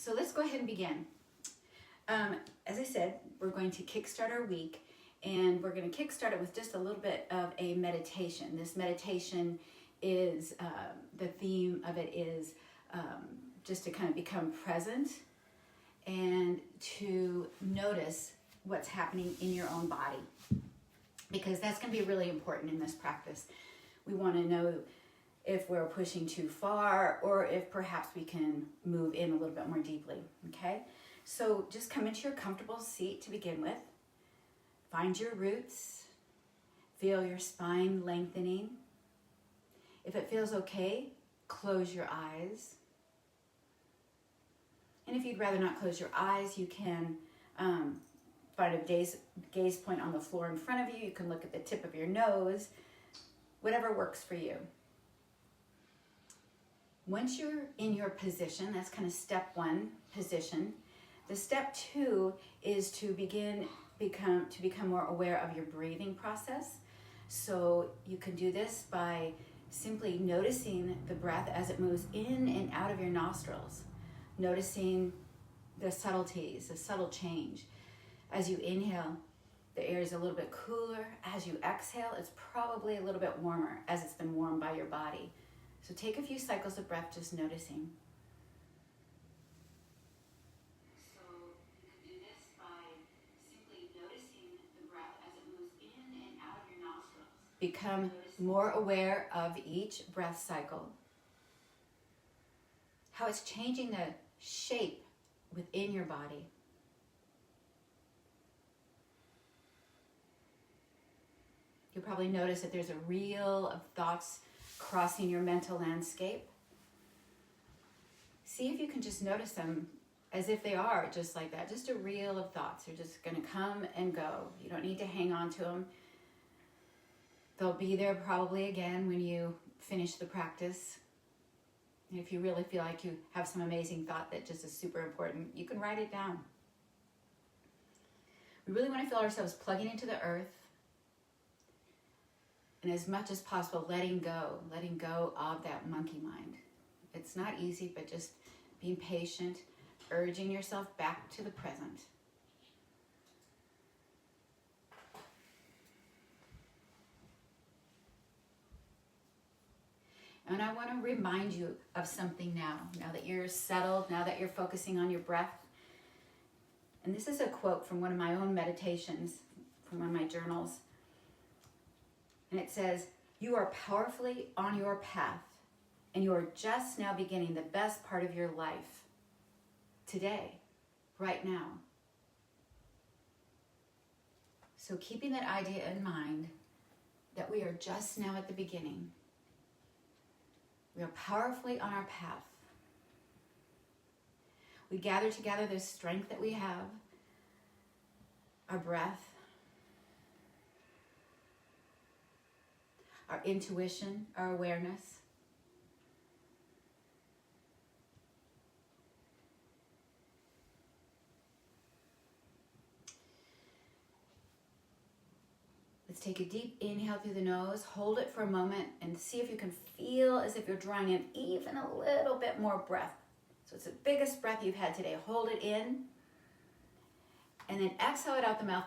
So let's go ahead and begin. As I said, we're going to kickstart our week, and we're going to kickstart it with just a little bit of a meditation. This meditation is, the theme of it is just to kind of become present and to notice what's happening in your own body, because that's going to be really important in this practice. We want to know if we're pushing too far or if perhaps we can move in a little bit more deeply, okay? So just come into your comfortable seat to begin with. Find your roots. Feel your spine lengthening. If it feels okay, close your eyes. And if you'd rather not close your eyes, you can find a gaze point on the floor in front of you. You can look at the tip of your nose, whatever works for you. Once you're in your position, that's kind of step one, position. The step two is to become more aware of your breathing process. So you can do this by simply noticing the breath as it moves in and out of your nostrils, noticing the subtleties, the subtle change. As you inhale, the air is a little bit cooler. As you exhale, it's probably a little bit warmer as it's been warmed by your body. So take a few cycles of breath just noticing. So you can do this by simply noticing the breath as it moves in and out of your nostrils. Become more aware of each breath cycle. How it's changing the shape within your body. You'll probably notice that there's a reel of thoughts crossing your mental landscape. See if you can just notice them as if they are just like that, just a reel of thoughts. They're just going to come and go. You don't need to hang on to them. They'll be there probably again when you finish the practice. And if you really feel like you have some amazing thought that just is super important, you can write it down. We really want to feel ourselves plugging into the earth, and as much as possible, letting go of that monkey mind. It's not easy, but just being patient, urging yourself back to the present. And I want to remind you of something now that you're settled, now that you're focusing on your breath. And this is a quote from one of my own meditations, from one of my journals. And it says, "You are powerfully on your path, and you are just now beginning the best part of your life. Today, right now." So keeping that idea in mind, that we are just now at the beginning. We are powerfully on our path. We gather together the strength that we have, our breath, our intuition, our awareness. Let's take a deep inhale through the nose, hold it for a moment, and see if you can feel as if you're drawing in even a little bit more breath. So it's the biggest breath you've had today. Hold it in, and then exhale it out the mouth.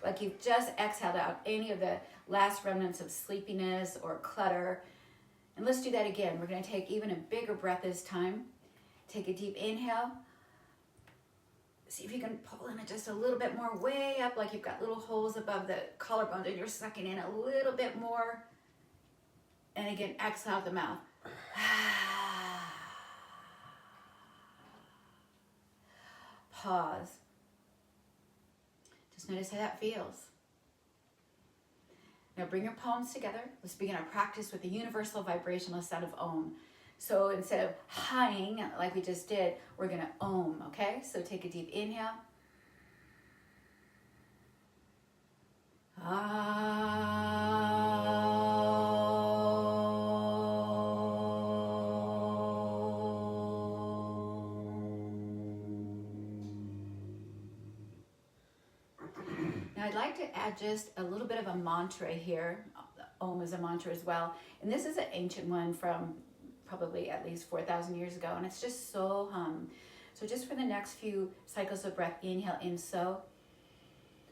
Like you've just exhaled out any of the last remnants of sleepiness or clutter. And let's do that again. We're going to take even a bigger breath this time. Take a deep inhale. See if you can pull in it just a little bit more, way up, like you've got little holes above the collarbones and you're sucking in a little bit more. And again, exhale out the mouth. Pause. Just notice how that feels. Now bring your palms together. Let's begin our practice with the universal vibrational sound of Om. So instead of high-ing like we just did, we're going to Om, okay? So take a deep inhale. Now I'd like to add just a little bit of a mantra here. Om is a mantra as well. And this is an ancient one from probably at least 4,000 years ago, and it's just so hum. So just for the next few cycles of breath, inhale in so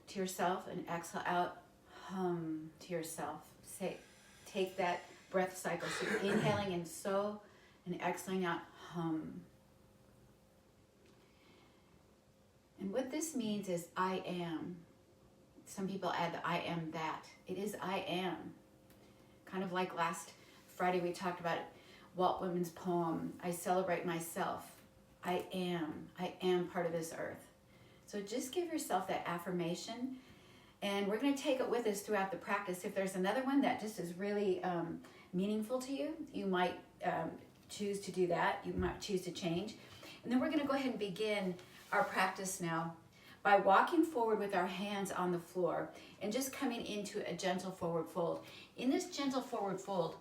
to yourself and exhale out hum to yourself. Take that breath cycle. So you're inhaling in so and exhaling out hum. And what this means is I am. Some people add the I am that. It is I am. Kind of like last Friday we talked about Walt Whitman's poem, I celebrate myself. I am part of this earth. So just give yourself that affirmation, and we're going to take it with us throughout the practice. If there's another one that just is really meaningful to you, you might choose to do that. You might choose to change. And then we're going to go ahead and begin our practice now by walking forward with our hands on the floor and just coming into a gentle forward fold. In this gentle forward fold,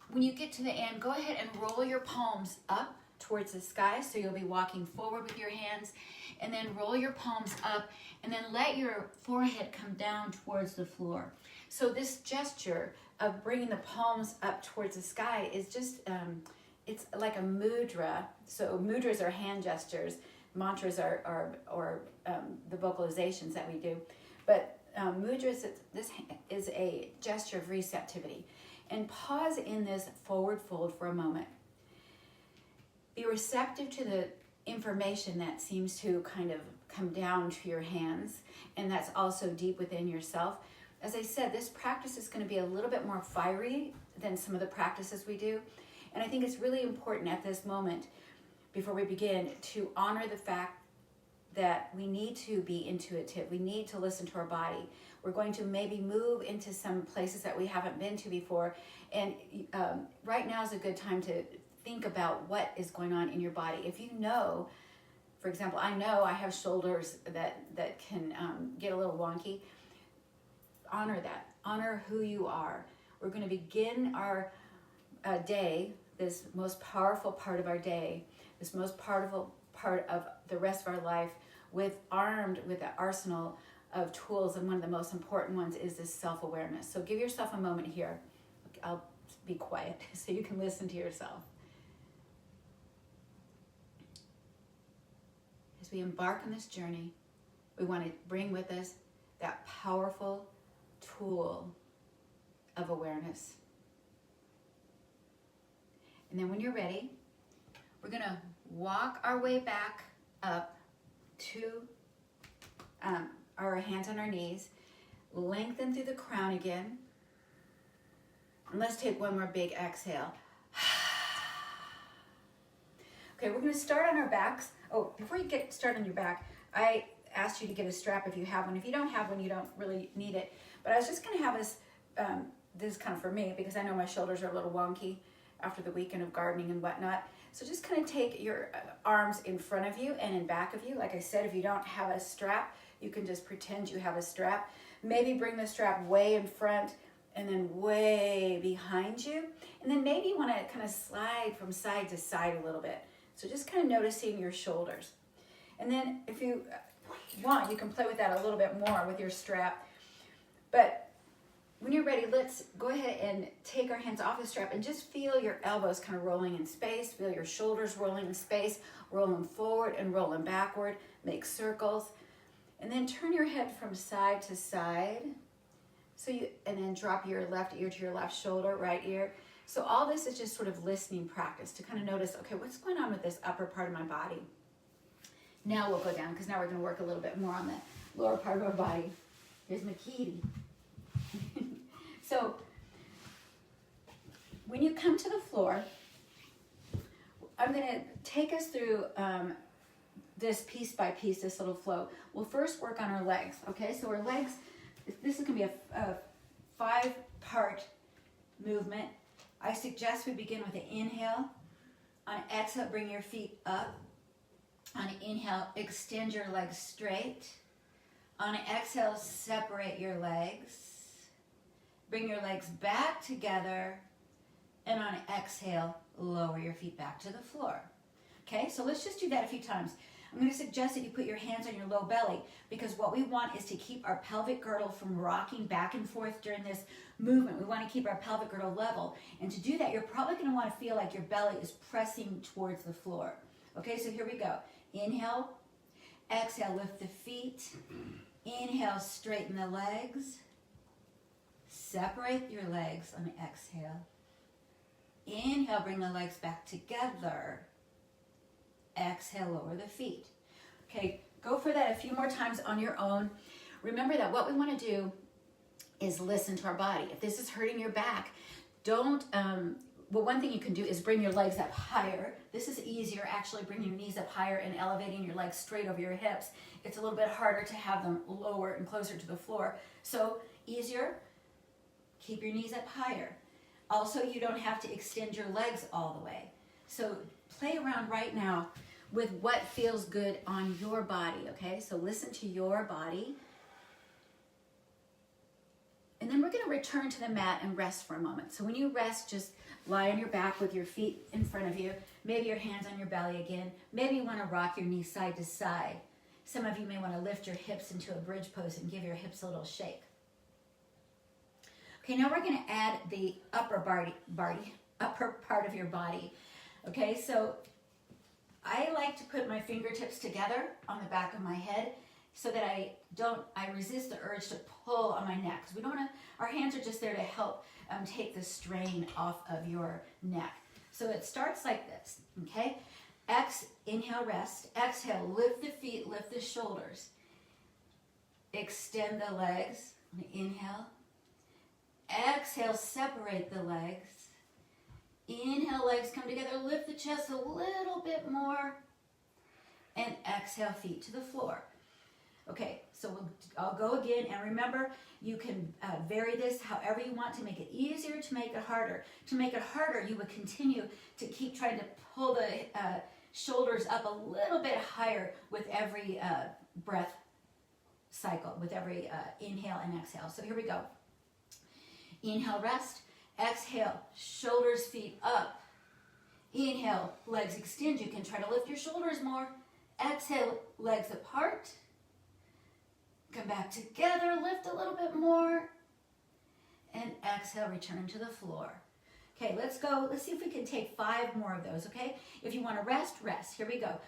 when you get to the end, go ahead and roll your palms up towards the sky. So you'll be walking forward with your hands, and then roll your palms up, and then let your forehead come down towards the floor. So this gesture of bringing the palms up towards the sky is just, it's like a mudra. So mudras are hand gestures. Mantras are the vocalizations that we do. But mudras, this is a gesture of receptivity. And pause in this forward fold for a moment. Be receptive to the information that seems to kind of come down to your hands, and that's also deep within yourself. As I said, this practice is going to be a little bit more fiery than some of the practices we do, and I think it's really important at this moment, before we begin, to honor the fact that we need to be intuitive. We need to listen to our body. We're going to maybe move into some places that we haven't been to before, and right now is a good time to think about what is going on in your body. If you know, for example, I know I have shoulders that can get a little wonky. Honor that. Honor who you are. We're going to begin our day, this most powerful part of our day, this most powerful part of the rest of our life, armed with the arsenal of tools, and one of the most important ones is this self-awareness. So give yourself a moment here. I'll be quiet so you can listen to yourself. As we embark on this journey, we want to bring with us that powerful tool of awareness. And then when you're ready, we're going to walk our way back up to our hands on our knees, lengthen through the crown again, and let's take one more big exhale. Okay, we're going to start on our backs. Oh, before you get started on your back, I asked you to get a strap if you have one. If you don't have one, you don't really need it. But I was just going to have this, this is kind of for me, because I know my shoulders are a little wonky after the weekend of gardening and whatnot. So just kind of take your arms in front of you and in back of you. Like I said, if you don't have a strap, you can just pretend you have a strap. Maybe bring the strap way in front and then way behind you. And then maybe you want to kind of slide from side to side a little bit. So just kind of noticing your shoulders. And then if you want, you can play with that a little bit more with your strap. But when you're ready, let's go ahead and take our hands off the strap and just feel your elbows kind of rolling in space. Feel your shoulders rolling in space, rolling forward and rolling backward. Make circles. And then turn your head from side to side. And then drop your left ear to your left shoulder, right ear. So all this is just sort of listening practice to kind of notice, okay, what's going on with this upper part of my body? Now we'll go down, because now we're going to work a little bit more on the lower part of our body. Here's my kitty. So when you come to the floor, I'm going to take us through this piece by piece, this little flow. We'll first work on our legs, okay? So our legs, this is going to be a 5-part movement. I suggest we begin with an inhale. On exhale, bring your feet up. On inhale, extend your legs straight. On exhale, separate your legs. Bring your legs back together. And on exhale, lower your feet back to the floor. Okay, so let's just do that a few times. I'm going to suggest that you put your hands on your low belly, because what we want is to keep our pelvic girdle from rocking back and forth during this movement. We want to keep our pelvic girdle level. And to do that, you're probably going to want to feel like your belly is pressing towards the floor. Okay, so here we go. Inhale. Exhale, lift the feet. Inhale, straighten the legs. Separate your legs on the exhale. Inhale, bring the legs back together. Exhale, lower the feet. Okay, go for that a few more times on your own. Remember that what we want to do is listen to our body. If this is hurting your back, don't, well, one thing you can do is bring your legs up higher. This is easier, actually, bringing your knees up higher and elevating your legs straight over your hips. It's a little bit harder to have them lower and closer to the floor. So easier, keep your knees up higher. Also, you don't have to extend your legs all the way. So play around right now with what feels good on your body, okay? So listen to your body. And then we're going to return to the mat and rest for a moment. So when you rest, just lie on your back with your feet in front of you. Maybe your hands on your belly again. Maybe you want to rock your knees side to side. Some of you may want to lift your hips into a bridge pose and give your hips a little shake. Okay, now we're going to add the upper part of your body. Okay, so I like to put my fingertips together on the back of my head so that I resist the urge to pull on my neck. Because we don't want to, our hands are just there to help take the strain off of your neck. So it starts like this, okay? Inhale, rest. Exhale, lift the feet, lift the shoulders. Extend the legs. Inhale. Exhale, separate the legs. Inhale, legs come together, lift the chest a little bit more. And exhale, feet to the floor. Okay, so I'll go again, and remember, you can vary this however you want to make it easier, to make it harder. To make it harder, you would continue to keep trying to pull the shoulders up a little bit higher with every breath cycle, with every inhale and exhale. So here we go. Inhale, rest. Exhale, shoulders, feet up. Inhale, legs extend. You can try to lift your shoulders more. Exhale, legs apart. Come back together, lift a little bit more. And exhale, return to the floor. Okay, let's go. Let's see if we can take 5 more of those, okay? If you want to rest, rest. Here we go.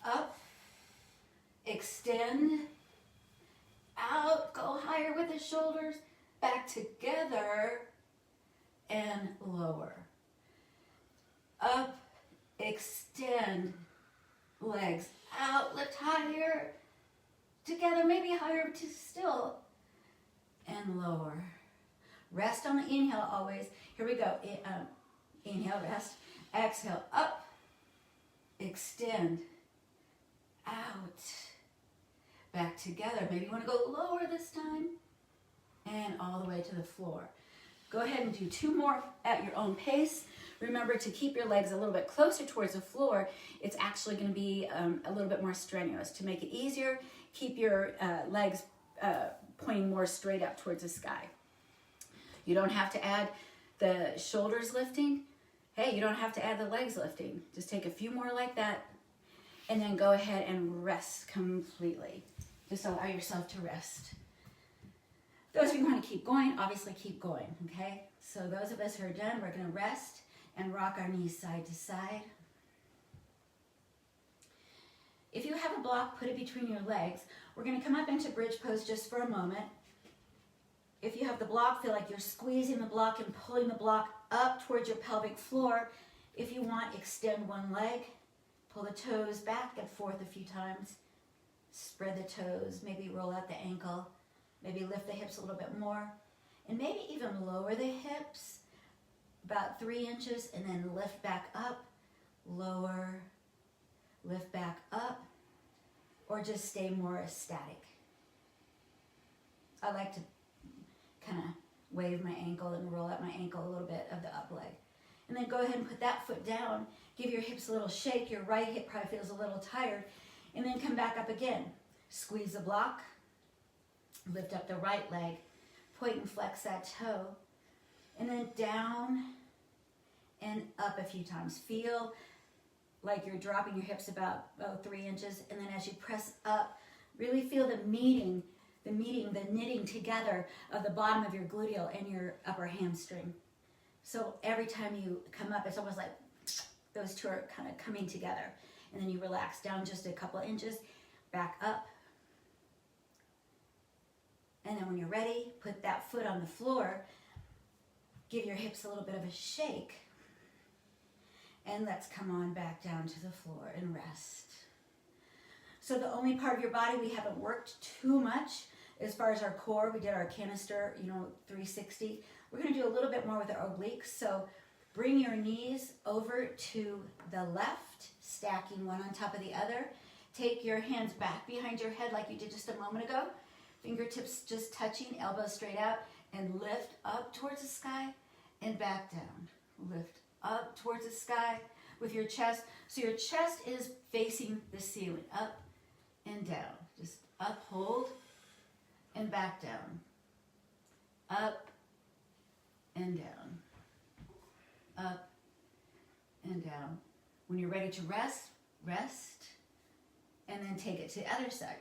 Up, extend, out, go higher with the shoulders, back together, and lower. Up, extend, legs out, lift higher, together, maybe higher to still, and lower. Rest on the inhale always. Here we go. Inhale, rest. Exhale, up, extend, out, back together. Maybe you want to go lower this time, and all the way to the floor. Go ahead and do 2 more at your own pace. Remember to keep your legs a little bit closer towards the floor. It's actually going to be a little bit more strenuous. To make it easier, keep your legs pointing more straight up towards the sky. You don't have to add the shoulders lifting. Hey, you don't have to add the legs lifting. Just take a few more like that, and then go ahead and rest completely. Just allow yourself to rest. Those of you who want to keep going, obviously keep going, okay? So those of us who are done, we're going to rest and rock our knees side to side. If you have a block, put it between your legs. We're going to come up into bridge pose just for a moment. If you have the block, feel like you're squeezing the block and pulling the block up towards your pelvic floor. If you want, extend one leg. Pull the toes back and forth a few times. Spread the toes, maybe roll out the ankle. Maybe lift the hips a little bit more. And maybe even lower the hips about 3 inches, and then lift back up, lower, lift back up, or just stay more static. I like to kind of wave my ankle and roll out my ankle a little bit of the up leg. And then go ahead and put that foot down. Give your hips a little shake. Your right hip probably feels a little tired. And then come back up again. Squeeze the block. Lift up the right leg. Point and flex that toe. And then down and up a few times. Feel like you're dropping your hips about 3 inches, and then as you press up, really feel the knitting together of the bottom of your gluteal and your upper hamstring. So every time you come up, it's almost like those two are kind of coming together. And then you relax down just a couple inches, back up. And then when you're ready, put that foot on the floor, give your hips a little bit of a shake. And let's come on back down to the floor and rest. So the only part of your body we haven't worked too much as far as our core, we did our canister, 360. We're going to do a little bit more with our obliques. So bring your knees over to the left, stacking one on top of the other. Take your hands back behind your head like you did just a moment ago. Fingertips just touching, elbows straight out, and lift up towards the sky and back down. Lift up towards the sky with your chest. So your chest is facing the ceiling, up and down. Just up, hold, and back down. Up and down. Up and down. When you're ready to rest, rest, and then take it to the other side.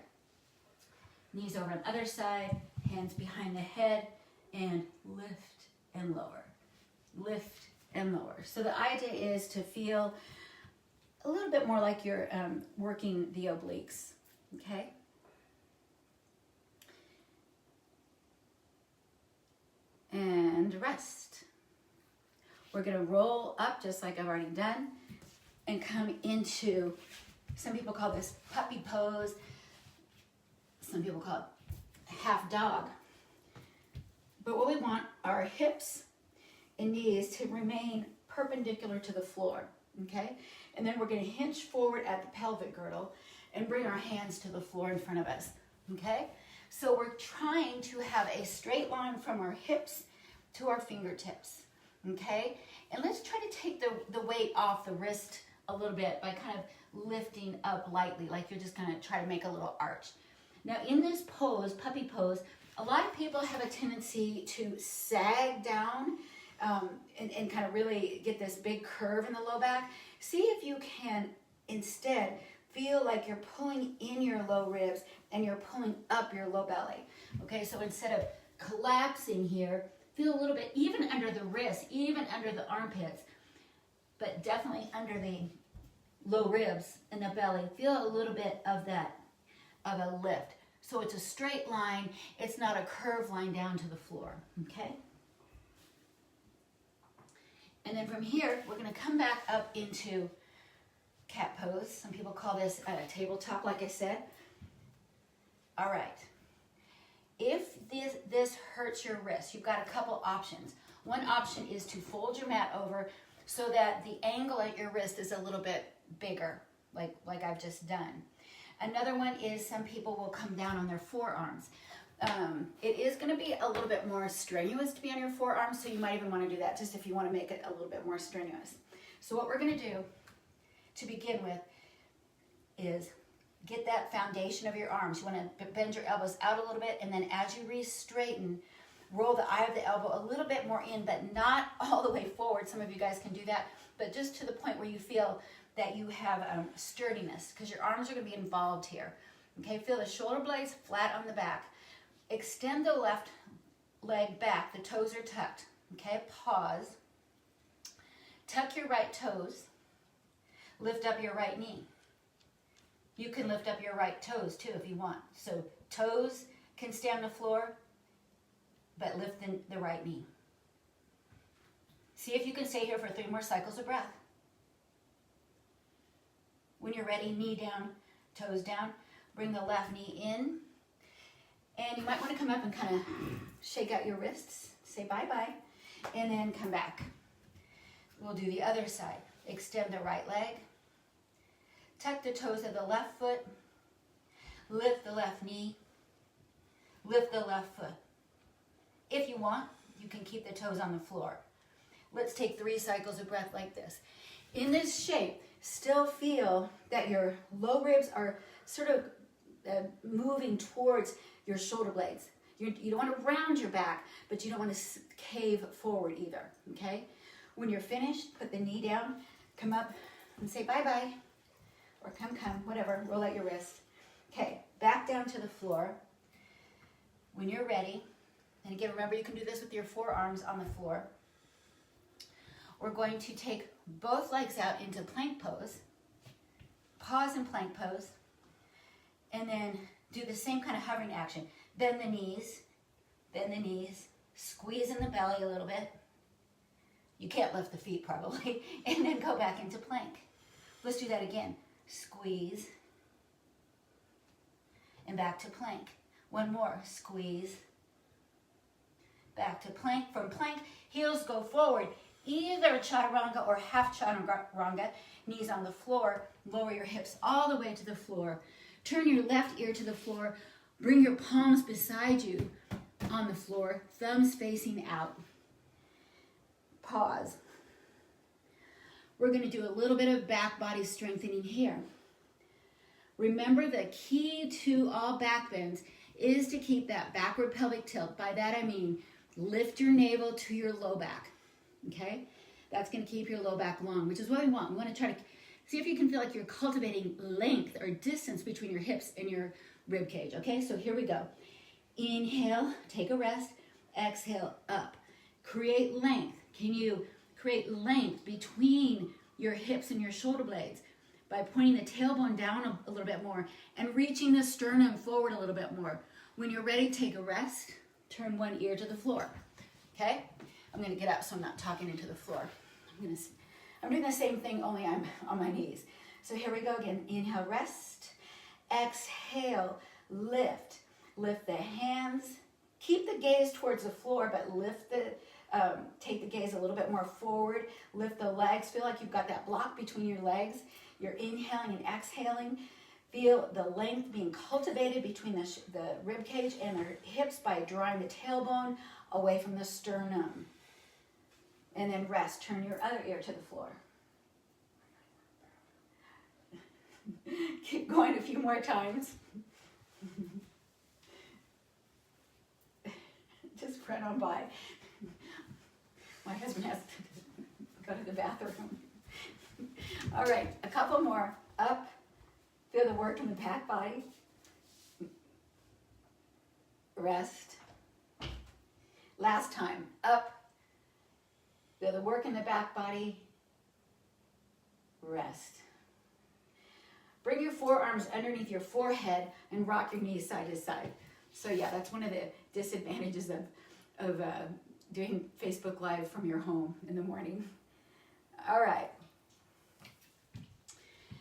Knees over on the other side, hands behind the head, and lift and lower. Lift and lower. So the idea is to feel a little bit more like you're working the obliques, okay? And rest. We're going to roll up just like I've already done and come into, some people call this puppy pose, some people call it half dog. But what we want are hips and knees to remain perpendicular to the floor, okay? And then we're going to hinge forward at the pelvic girdle and bring our hands to the floor in front of us, okay? So we're trying to have a straight line from our hips to our fingertips, okay? And let's try to take the weight off the wrist a little bit by kind of lifting up lightly, like you're just going to try to make a little arch. Now in this pose, puppy pose, a lot of people have a tendency to sag down and kind of really get this big curve in the low back. See if you can instead feel like you're pulling in your low ribs and you're pulling up your low belly. Okay, so instead of collapsing here, feel a little bit even under the wrists, even under the armpits, but definitely under the low ribs and the belly. Feel a little bit of that, of a lift. So it's a straight line, it's not a curved line down to the floor, okay? And then from here, we're gonna come back up into cat pose. Some people call this tabletop, like I said. All right. If this hurts your wrist, you've got a couple options. One option is to fold your mat over so that the angle at your wrist is a little bit bigger, like I've just done. Another one is some people will come down on their forearms. It is going to be a little bit more strenuous to be on your forearms, so you might even want to do that just if you want to make it a little bit more strenuous. So what we're going to do to begin with is get that foundation of your arms. You want to bend your elbows out a little bit, and then as you re-straighten, roll the eye of the elbow a little bit more in, but not all the way forward. Some of you guys can do that, but just to the point where you feel that you have sturdiness, because your arms are going to be involved here. Okay, feel the shoulder blades flat on the back. Extend the left leg back. The toes are tucked. Okay, pause. Tuck your right toes. Lift up your right knee. You can lift up your right toes too if you want. So toes can stay on the floor, but lift the right knee. See if you can stay here for 3 more cycles of breath. When you're ready, knee down, toes down. Bring the left knee in. And you might want to come up and kind of shake out your wrists. Say bye-bye. And then come back. We'll do the other side. Extend the right leg. Tuck the toes of the left foot. Lift the left knee. Lift the left foot. If you want, you can keep the toes on the floor. Let's take 3 cycles of breath like this. In this shape, still feel that your low ribs are sort of moving towards your shoulder blades. You don't want to round your back, but you don't want to cave forward either, okay? When you're finished, put the knee down, come up and say bye-bye, or come, whatever, roll out your wrist. Okay, back down to the floor. When you're ready, and again, remember you can do this with your forearms on the floor. We're going to take both legs out into plank pose, pause in plank pose, and then do the same kind of hovering action. Bend the knees, squeeze in the belly a little bit. You can't lift the feet probably, and then go back into plank. Let's do that again. Squeeze, and back to plank. One more, squeeze, back to plank. From plank, heels go forward, either chaturanga or half chaturanga, knees on the floor, lower your hips all the way to the floor. Turn your left ear to the floor, bring your palms beside you on the floor, thumbs facing out. Pause. We're going to do a little bit of back body strengthening here. Remember, the key to all back bends is to keep that backward pelvic tilt. By that I mean lift your navel to your low back, okay? That's going to keep your low back long, which is what we want. We want to try to see if you can feel like you're cultivating length or distance between your hips and your rib cage, okay? So here we go. Inhale, take a rest. Exhale, up. Create length. Can you create length between your hips and your shoulder blades by pointing the tailbone down a little bit more and reaching the sternum forward a little bit more? When you're ready, take a rest. Turn one ear to the floor, okay? I'm going to get up so I'm not talking into the floor. I'm doing the same thing, only I'm on my knees. So here we go again. Inhale, rest. Exhale, lift. Lift the hands. Keep the gaze towards the floor, but take the gaze a little bit more forward. Lift the legs. Feel like you've got that block between your legs. You're inhaling and exhaling. Feel the length being cultivated between the rib cage and the hips by drawing the tailbone away from the sternum. And then rest. Turn your other ear to the floor. Keep going a few more times. Just run on by. My husband has to go to the bathroom. All right, a couple more. Up. Feel the work in the back body. Rest. Last time. Up. Feel the work in the back body. Rest. Bring your forearms underneath your forehead and rock your knees side to side. So yeah, that's one of the disadvantages of doing Facebook Live from your home in the morning. All right.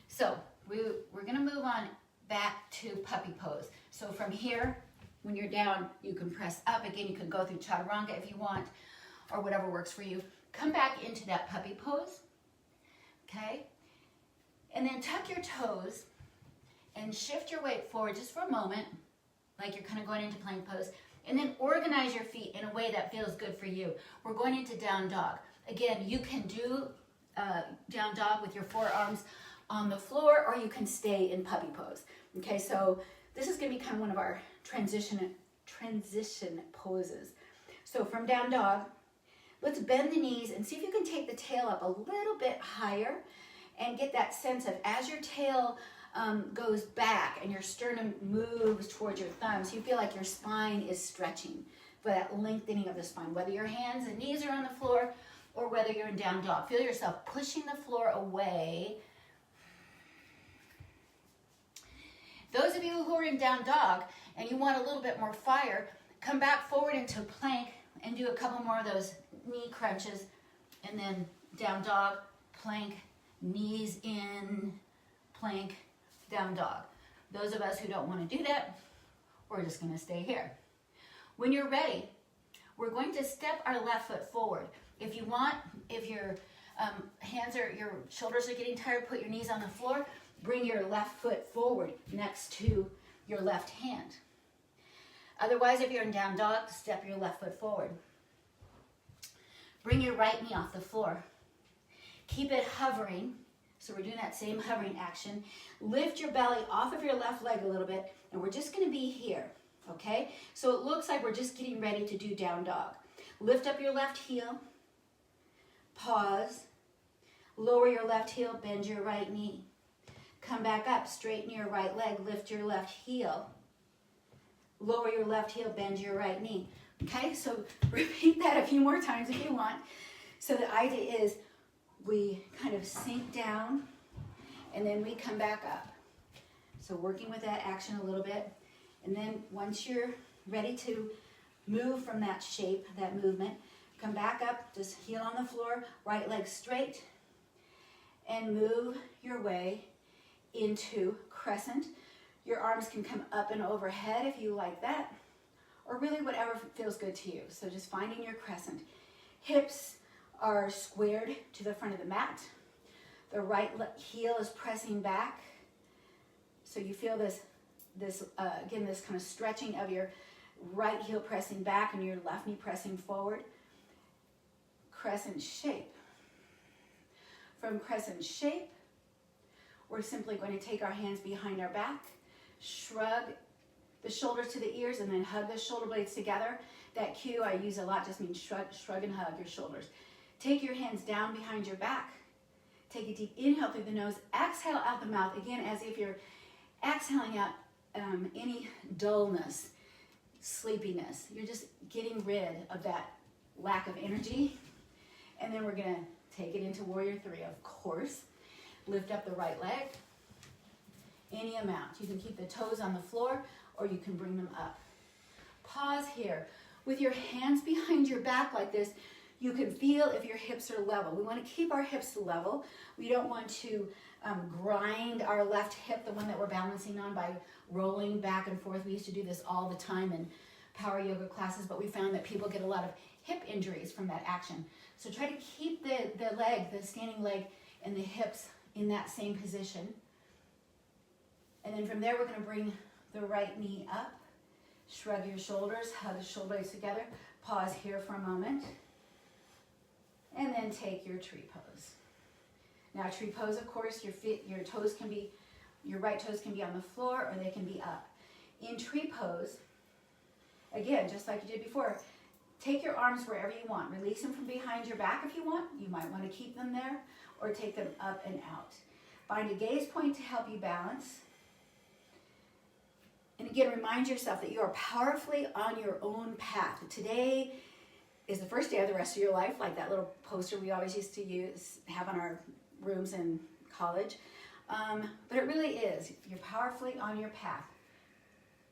So we're going to move on back to puppy pose. So from here, when you're down, you can press up. Again, you can go through chaturanga if you want, or whatever works for you. Come back into that puppy pose, okay? And then tuck your toes and shift your weight forward just for a moment, like you're kind of going into plank pose, and then organize your feet in a way that feels good for you. We're going into down dog. Again, you can do down dog with your forearms on the floor, or you can stay in puppy pose. Okay, so this is going to be kind of one of our transition poses. So from down dog, let's bend the knees and see if you can take the tail up a little bit higher and get that sense of as your tail goes back and your sternum moves towards your thumbs, you feel like your spine is stretching for that lengthening of the spine, whether your hands and knees are on the floor or whether you're in down dog. Feel yourself pushing the floor away. Those of you who are in down dog and you want a little bit more fire, come back forward into plank and do a couple more of those knee crunches, and then down dog, plank, knees in, plank, down dog. Those of us who don't want to do that, we're just going to stay here. When you're ready, we're going to step our left foot forward. If you want, if your your shoulders are getting tired, put your knees on the floor, bring your left foot forward next to your left hand. Otherwise, if you're in down dog, step your left foot forward. Bring your right knee off the floor. Keep it hovering. So we're doing that same hovering action. Lift your belly off of your left leg a little bit, and we're just going to be here, okay? So it looks like we're just getting ready to do down dog. Lift up your left heel. Pause. Lower your left heel, bend your right knee. Come back up, straighten your right leg, lift your left heel. Lower your left heel, bend your right knee. Okay, so repeat that a few more times if you want. So the idea is we kind of sink down and then we come back up. So working with that action a little bit. And then once you're ready to move from that shape, that movement, come back up, just heel on the floor, right leg straight, and move your way into crescent. Your arms can come up and overhead if you like that, or really whatever feels good to you. So just finding your crescent. Hips are squared to the front of the mat. The right heel is pressing back. So you feel this again, this kind of stretching of your right heel pressing back and your left knee pressing forward. Crescent shape. From crescent shape, we're simply going to take our hands behind our back, shrug the shoulders to the ears, and then hug the shoulder blades together. That cue I use a lot just means shrug and hug your shoulders. Take your hands down behind your back. Take a deep inhale through the nose. Exhale out the mouth, again, as if you're exhaling out any dullness, sleepiness. You're just getting rid of that lack of energy. And then we're going to take it into Warrior 3, of course. Lift up the right leg, any amount. You can keep the toes on the floor or you can bring them up. Pause here. With your hands behind your back like this, you can feel if your hips are level. We want to keep our hips level. We don't want to grind our left hip, the one that we're balancing on, by rolling back and forth. We used to do this all the time in power yoga classes, but we found that people get a lot of hip injuries from that action. So try to keep the leg, the standing leg, and the hips in that same position. And then from there, we're going to bring the right knee up. Shrug your shoulders, hug the shoulder blades together. Pause here for a moment. And then take your tree pose. Now tree pose, of course, your toes can be, your right toes can be on the floor or they can be up. In tree pose, again, just like you did before, take your arms wherever you want. Release them from behind your back if you want. You might want to keep them there or take them up and out. Find a gaze point to help you balance. And again, remind yourself that you are powerfully on your own path. Today is the first day of the rest of your life, like that little poster we always used to have on our rooms in college. But it really is. You're powerfully on your path.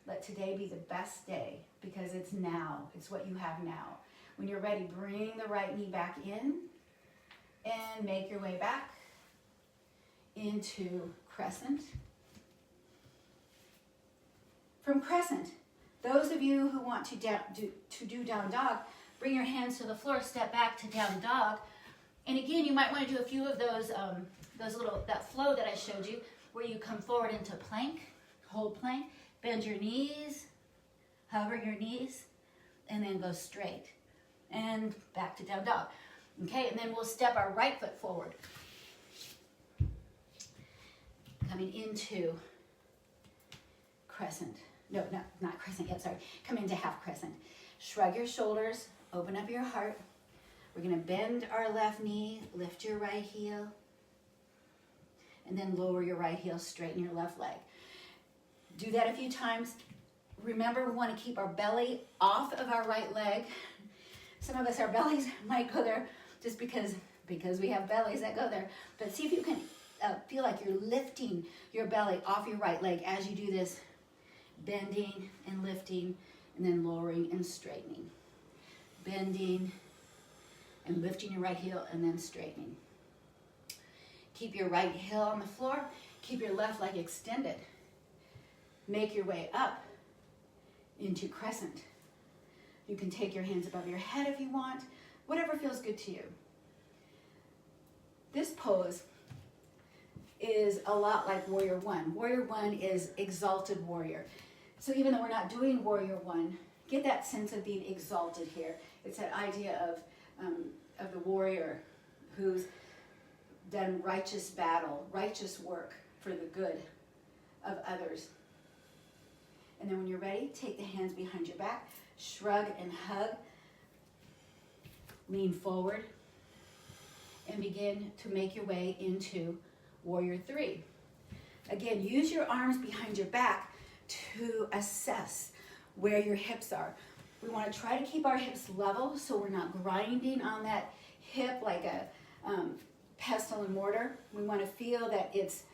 Let today be the best day because it's now. It's what you have now. When you're ready, bring the right knee back in and make your way back into crescent. From crescent, those of you who want to do down dog, bring your hands to the floor, step back to down dog. And again, you might want to do a few of those that flow that I showed you, where you come forward into plank, hold plank, bend your knees, hover your knees, and then go straight. And back to down dog. Okay, and then we'll step our right foot forward. Coming into crescent. No, not crescent yet, sorry. Come into half crescent. Shrug your shoulders, open up your heart. We're going to bend our left knee, lift your right heel, and then lower your right heel, straighten your left leg. Do that a few times. Remember, we want to keep our belly off of our right leg. Some of us, our bellies might go there just because we have bellies that go there. But see if you can feel like you're lifting your belly off your right leg as you do this, bending and lifting, and then lowering and straightening. Bending and lifting your right heel and then straightening. Keep your right heel on the floor. Keep your left leg extended. Make your way up into crescent. You can take your hands above your head if you want, whatever feels good to you. This pose is a lot like Warrior 1. Warrior 1 is exalted warrior. So even though we're not doing Warrior 1, get that sense of being exalted here. It's that idea of the warrior who's done righteous battle, righteous work for the good of others. And then when you're ready, take the hands behind your back, shrug and hug, lean forward, and begin to make your way into Warrior Three. Again, use your arms behind your back to assess where your hips are. We want to try to keep our hips level so we're not grinding on that hip like a pestle and mortar. We want to feel that it's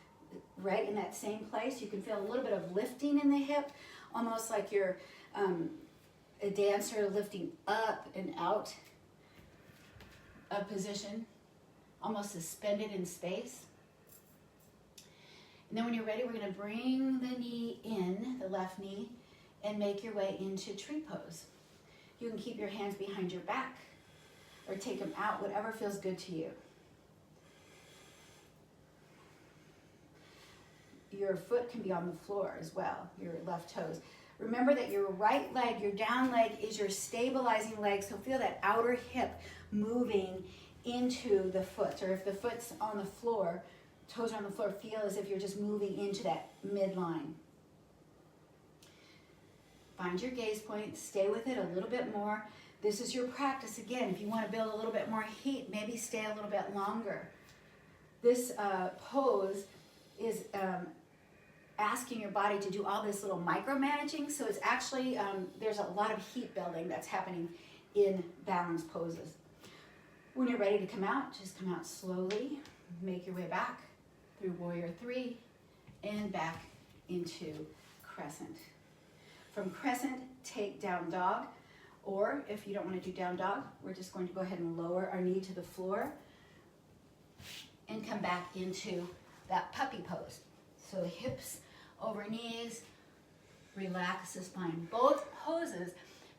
right in that same place. You can feel a little bit of lifting in the hip, almost like you're a dancer lifting up and out of position, almost suspended in space. And then when you're ready, we're going to bring the knee in, the left knee, and make your way into tree pose. You can keep your hands behind your back or take them out, whatever feels good to you. Your foot can be on the floor as well, your left toes. Remember that your right leg, your down leg, is your stabilizing leg, so feel that outer hip moving into the foot. Or if the foot's on the floor, toes are on the floor, feel as if you're just moving into that midline. Find your gaze point, stay with it a little bit more. This is your practice. Again, if you want to build a little bit more heat, maybe stay a little bit longer. This pose is asking your body to do all this little micromanaging, so it's actually, there's a lot of heat building that's happening in balance poses. When you're ready to come out, just come out slowly, make your way back through Warrior Three and back into Crescent. From Crescent, take Down Dog, or if you don't want to do Down Dog, we're just going to go ahead and lower our knee to the floor and come back into that puppy pose. So hips over knees, relax the spine. Both poses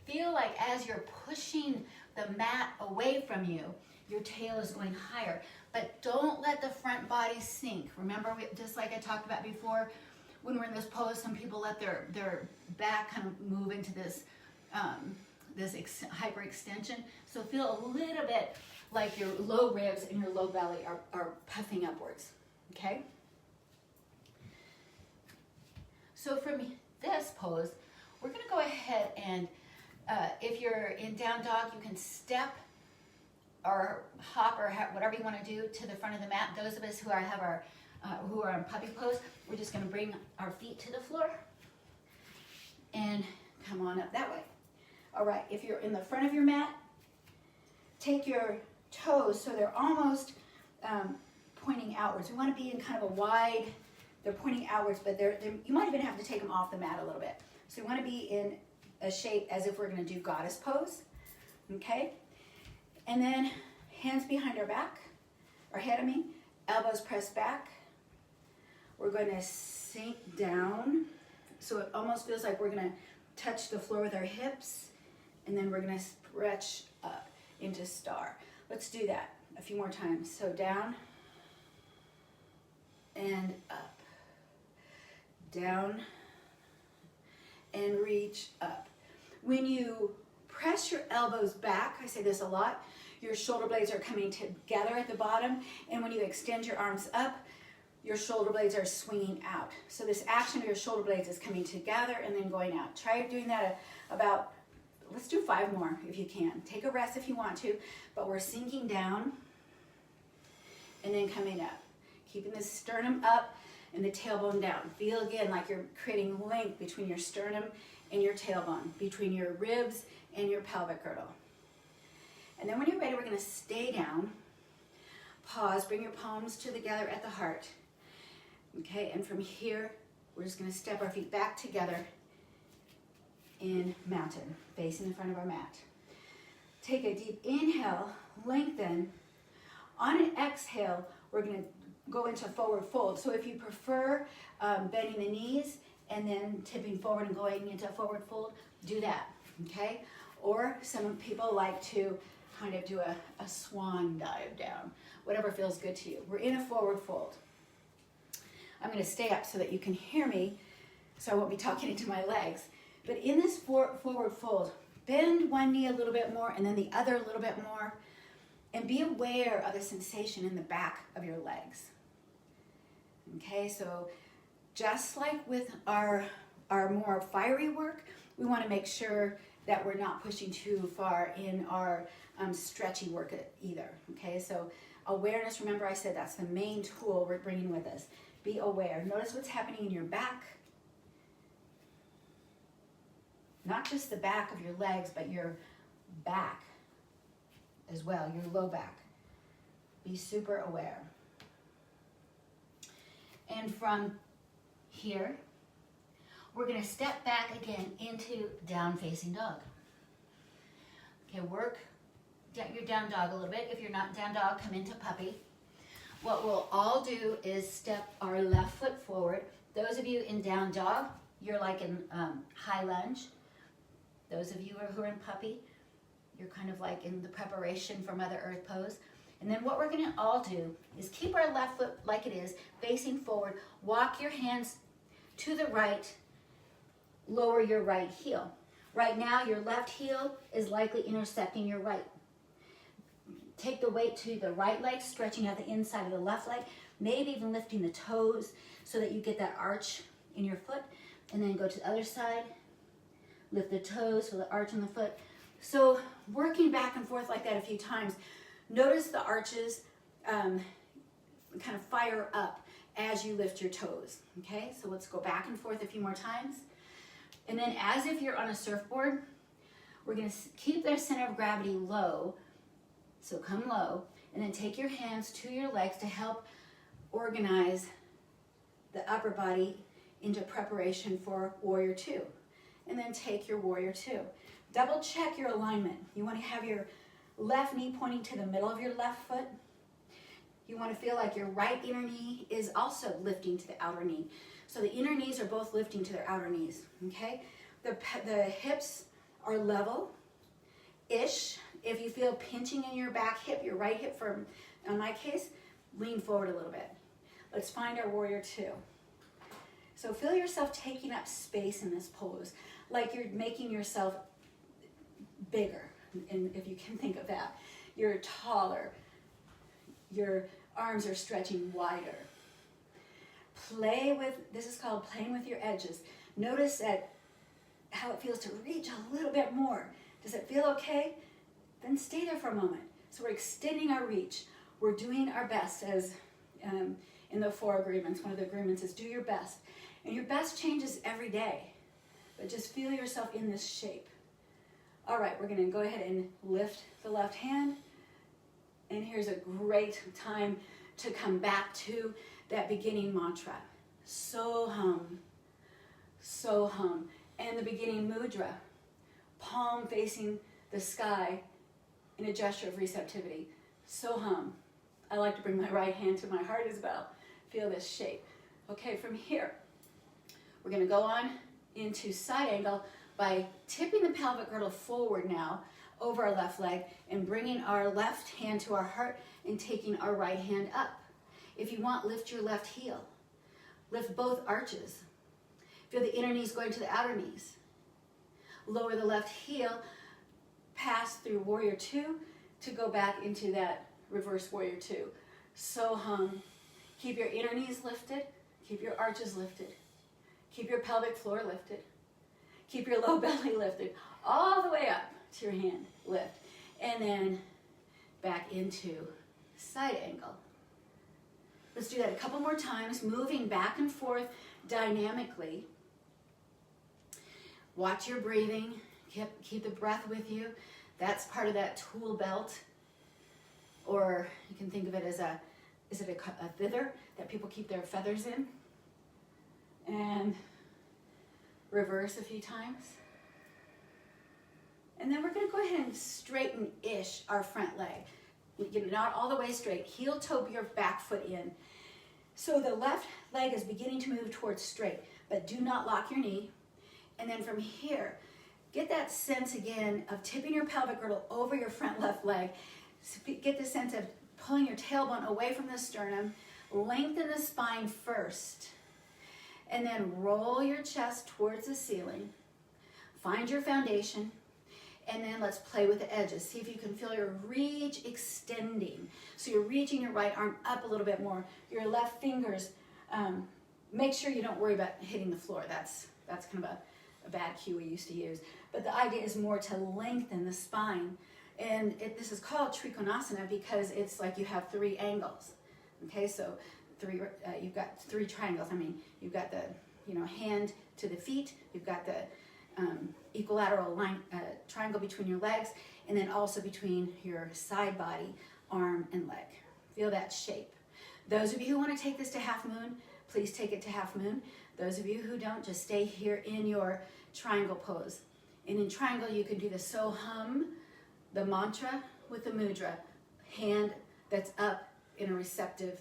feel like as you're pushing the mat away from you, your tail is going higher. But don't let the front body sink. Remember, just like I talked about before, when we're in this pose, some people let their back kind of move into this, hyperextension. So feel a little bit like your low ribs and your low belly are puffing upwards, okay? So from this pose, we're gonna go ahead and if you're in Down Dog, you can step or hop or whatever you wanna do to the front of the mat. Those of us who are in puppy pose, we're just gonna bring our feet to the floor and come on up that way. All right, if you're in the front of your mat, take your toes so they're almost pointing outwards. We wanna be in kind of a wide, they're pointing outwards, but you might even have to take them off the mat a little bit. So you wanna be in a shape as if we're gonna do goddess pose, okay? And then hands behind our back, or head, elbows pressed back. We're gonna sink down, so it almost feels like we're gonna touch the floor with our hips, and then we're gonna stretch up into star. Let's do that a few more times. So down and up, down and reach up. When you press your elbows back, I say this a lot, your shoulder blades are coming together at the bottom, and when you extend your arms up, your shoulder blades are swinging out. So this action of your shoulder blades is coming together and then going out. Try doing that about, let's do 5 more if you can. Take a rest if you want to, but we're sinking down and then coming up. Keeping the sternum up and the tailbone down. Feel again like you're creating length between your sternum and your tailbone, between your ribs and your pelvic girdle. And then when you're ready, we're gonna stay down, pause, bring your palms together at the heart. Okay, and from here, we're just gonna step our feet back together in mountain, facing the front of our mat. Take a deep inhale, lengthen. On an exhale, we're gonna go into forward fold. So if you prefer bending the knees and then tipping forward and going into a forward fold, do that, okay? Or some people like to kind of do a swan dive down, whatever feels good to you. We're in a forward fold. I'm gonna stay up so that you can hear me, so I won't be talking into my legs. But in this forward fold, bend one knee a little bit more and then the other a little bit more, and be aware of the sensation in the back of your legs. Okay, so just like with our more fiery work, we want to make sure that we're not pushing too far in our stretchy work either. Okay, so Awareness, remember I said that's the main tool we're bringing with us. Be aware. Notice what's happening in your back. Not just the back of your legs, but your back as well, your low back. Be super aware. And from here, we're going to step back again into down facing dog. Okay, work your down dog a little bit. If you're not down dog, come into puppy. What we'll all do is step our left foot forward. Those of you in down dog, you're like in high lunge. Those of you who are in puppy, you're kind of like in the preparation for Mother Earth pose. And then what we're going to all do is keep our left foot like it is, facing forward. Walk your hands to the right. Lower your right heel. Right now, your left heel is likely intersecting your right. Take the weight to the right leg, stretching out the inside of the left leg, maybe even lifting the toes so that you get that arch in your foot. And then go to the other side. Lift the toes for the arch in the foot. So working back and forth like that a few times. Notice the arches kind of fire up as you lift your toes, okay? So let's go back and forth a few more times. And then as if you're on a surfboard, we're gonna keep their center of gravity low, so come low, and then take your hands to your legs to help organize the upper body into preparation for Warrior Two. And then take your Warrior Two. Double check your alignment. You wanna have your left knee pointing to the middle of your left foot. You want to feel like your right inner knee is also lifting to the outer knee. So the inner knees are both lifting to their outer knees, okay? The hips are level-ish. If you feel pinching in your back hip, your right hip, in my case, lean forward a little bit. Let's find our Warrior Two. So feel yourself taking up space in this pose, like you're making yourself bigger. And if you can think of that, you're taller, your arms are stretching wider. This is called playing with your edges. Notice how it feels to reach a little bit more. Does it feel okay? Then stay there for a moment. So we're extending our reach. We're doing our best, as in the 4 agreements. One of the agreements is do your best. And your best changes every day, but just feel yourself in this shape. All right, we're gonna go ahead and lift the left hand. And here's a great time to come back to that beginning mantra. Soham, Soham. And the beginning mudra, palm facing the sky in a gesture of receptivity. Soham. I like to bring my right hand to my heart as well. Feel this shape. Okay, from here, we're gonna go on into side angle by tipping the pelvic girdle forward now over our left leg and bringing our left hand to our heart and taking our right hand up. If you want, lift your left heel. Lift both arches. Feel the inner knees going to the outer knees. Lower the left heel, pass through Warrior Two to go back into that reverse Warrior Two. Soham. Keep your inner knees lifted. Keep your arches lifted. Keep your pelvic floor lifted. Keep your low belly lifted all the way up to your hand lift. And then back into side angle. Let's do that a couple more times, moving back and forth dynamically. Watch your breathing. Keep the breath with you. That's part of that tool belt. Or you can think of it as a thither that people keep their feathers in. And reverse a few times. And then we're going to go ahead and straighten-ish our front leg. Not all the way straight. Heel toe your back foot in. So the left leg is beginning to move towards straight, but do not lock your knee. And then from here, get that sense again of tipping your pelvic girdle over your front left leg. Get the sense of pulling your tailbone away from the sternum. Lengthen the spine first. And then roll your chest towards the ceiling. Find your foundation. And then let's play with the edges. See if you can feel your reach extending. So you're reaching your right arm up a little bit more. Your left fingers, make sure you don't worry about hitting the floor. That's kind of a bad cue we used to use. But the idea is more to lengthen the spine And this is called Trikonasana because it's like you have 3 angles. Okay, so you've got 3 triangles. I mean, you've got the hand to the feet. You've got the equilateral line triangle between your legs, and then also between your side body, arm, and leg. Feel that shape. Those of you who want to take this to half moon, please take it to half moon. Those of you who don't, just stay here in your triangle pose. And in triangle, you can do the so hum, the mantra with the mudra, hand that's up in a receptive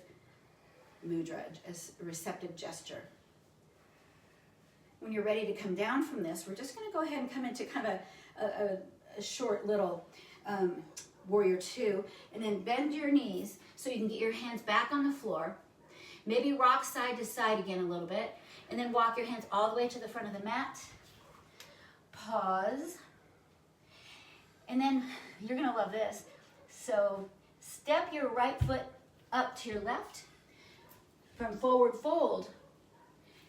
mudra, a receptive gesture. When you're ready to come down from this, we're just going to go ahead and come into kind of a short little warrior 2, and then bend your knees so you can get your hands back on the floor. Maybe rock side to side again a little bit, and then walk your hands all the way to the front of the mat. Pause. And then you're going to love this. So step your right foot up to your left. From forward fold,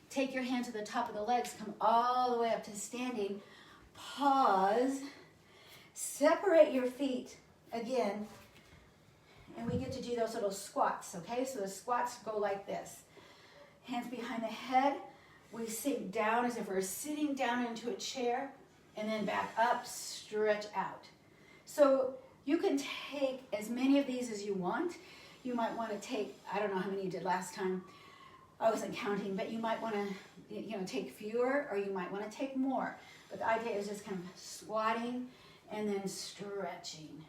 take your hand to the top of the legs, come all the way up to standing. Pause. Separate your feet again. And we get to do those little squats, okay? So the squats go like this. Hands behind the head. We sink down as if we're sitting down into a chair, and then back up, stretch out. So you can take as many of these as you want. You might want to take, I don't know how many you did last time. I wasn't counting, but you might want to, take fewer, or you might want to take more. But the idea is just kind of squatting and then stretching.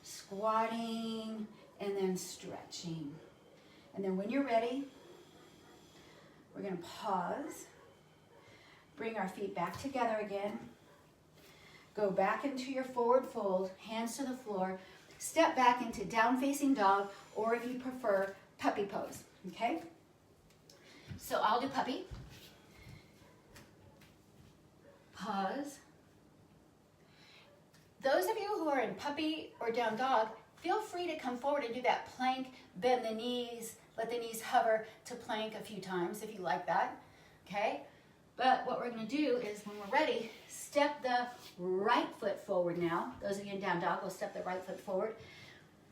Squatting and then stretching. And then when you're ready, we're going to pause. Bring our feet back together again. Go back into your forward fold, hands to the floor. Step back into down facing dog, or if you prefer, puppy pose, okay? So I'll do puppy. Pause. Those of you who are in puppy or down dog, feel free to come forward and do that plank, bend the knees, let the knees hover to plank a few times if you like that, okay? But what we're going to do is, when we're ready, step the right foot forward now. Those of you in down dog will step the right foot forward.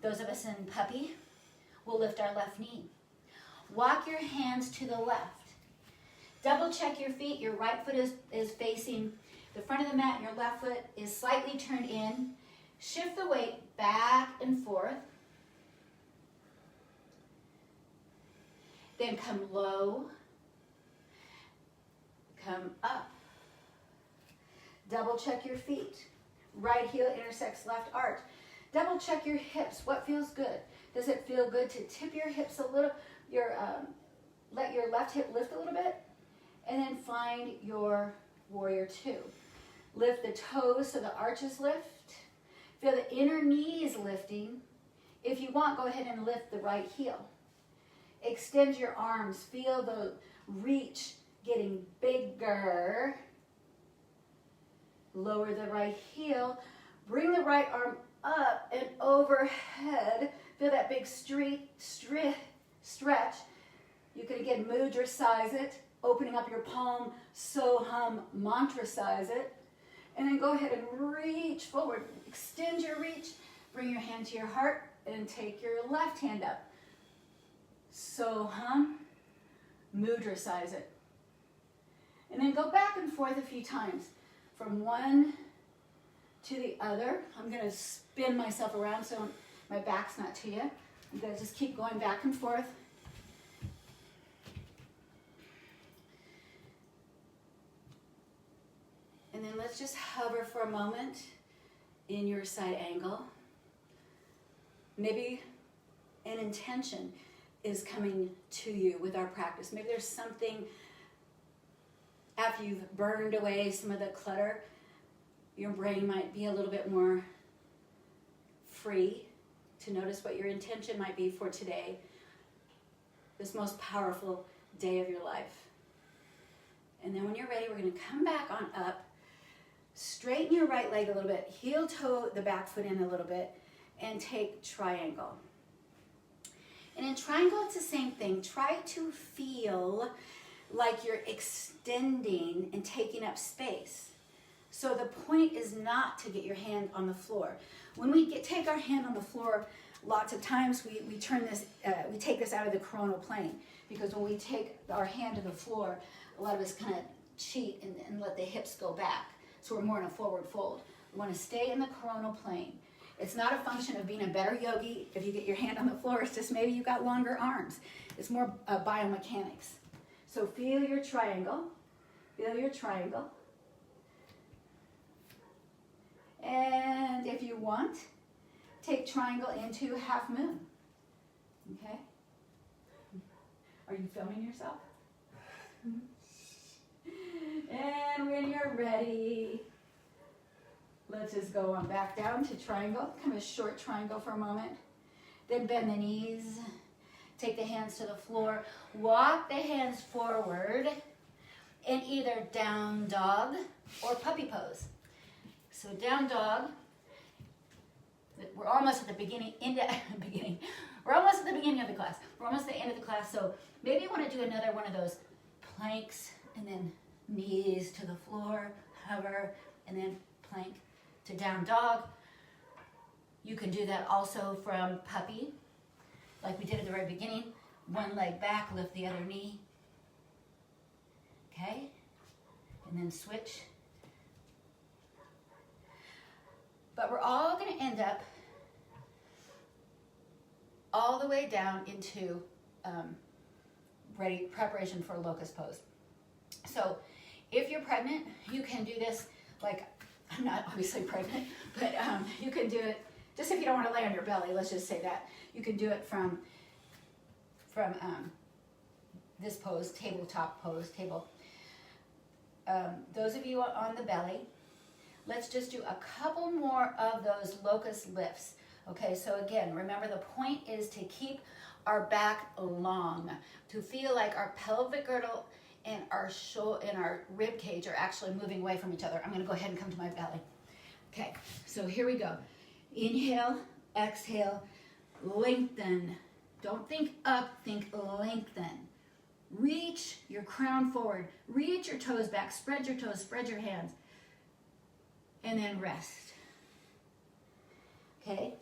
Those of us in puppy will lift our left knee. Walk your hands to the left. Double check your feet. Your right foot is facing the front of the mat. Your left foot is slightly turned in. Shift the weight back and forth. Then come low. Come up. Double check your feet. Right heel intersects left arch. Double check your hips. What feels good? Does it feel good to tip your hips a little? Let your left hip lift a little bit, and then find your warrior 2. Lift the toes so the arches lift. Feel the inner knees lifting. If you want, go ahead and lift the right heel. Extend your arms. Feel the reach getting bigger. Lower the right heel. Bring the right arm up and overhead. Feel that big stretch. You can again mudra size it, opening up your palm, so hum, mantra size it. And then go ahead and reach forward. Extend your reach. Bring your hand to your heart and take your left hand up. So hum, mudra size it. And then go back and forth a few times. From one to the other. I'm going to spin myself around so my back's not to you. I'm going to just keep going back and forth. And then let's just hover for a moment in your side angle. Maybe an intention is coming to you with our practice. Maybe there's something, after you've burned away some of the clutter, your brain might be a little bit more free to notice what your intention might be for today, this most powerful day of your life. And then when you're ready, we're going to come back on up, straighten your right leg a little bit, heel toe the back foot in a little bit, and take triangle. And in triangle, it's the same thing. Try to feel like you're extending and taking up space. So the point is not to get your hand on the floor. When we take our hand on the floor, lots of times we take this out of the coronal plane, because when we take our hand to the floor, a lot of us kind of cheat and let the hips go back. So we're more in a forward fold. We want to stay in the coronal plane. It's not a function of being a better yogi if you get your hand on the floor. It's just maybe you got longer arms. It's more biomechanics. So feel your triangle. Feel your triangle. And if you want, take triangle into half moon. Okay? Are you filming yourself? And when you're ready, let's just go on back down to triangle, kind of a short triangle for a moment. Then bend the knees, take the hands to the floor, walk the hands forward in either down dog or puppy pose. So down dog, we're almost at the beginning, we're almost at the beginning of the class. We're almost at the end of the class, so maybe you want to do another one of those planks, and then knees to the floor, hover, and then plank to down dog. You can do that also from puppy, like we did at the very beginning. One leg back, lift the other knee. Okay? And then switch. But we're all going to end up all the way down into preparation for locust pose. So if you're pregnant, you can do this, like, I'm not obviously pregnant, but you can do it, just if you don't want to lay on your belly, let's just say that. You can do it from this pose, tabletop pose, table. Those of you on the belly, let's just do a couple more of those locust lifts. Okay, so again, remember the point is to keep our back long, to feel like our pelvic girdle and our rib cage are actually moving away from each other. I'm going to go ahead and come to my belly. Okay, so here we go. Inhale, exhale, lengthen. Don't think up, think lengthen. Reach your crown forward. Reach your toes back. Spread your toes, spread your hands. And then rest. Okay?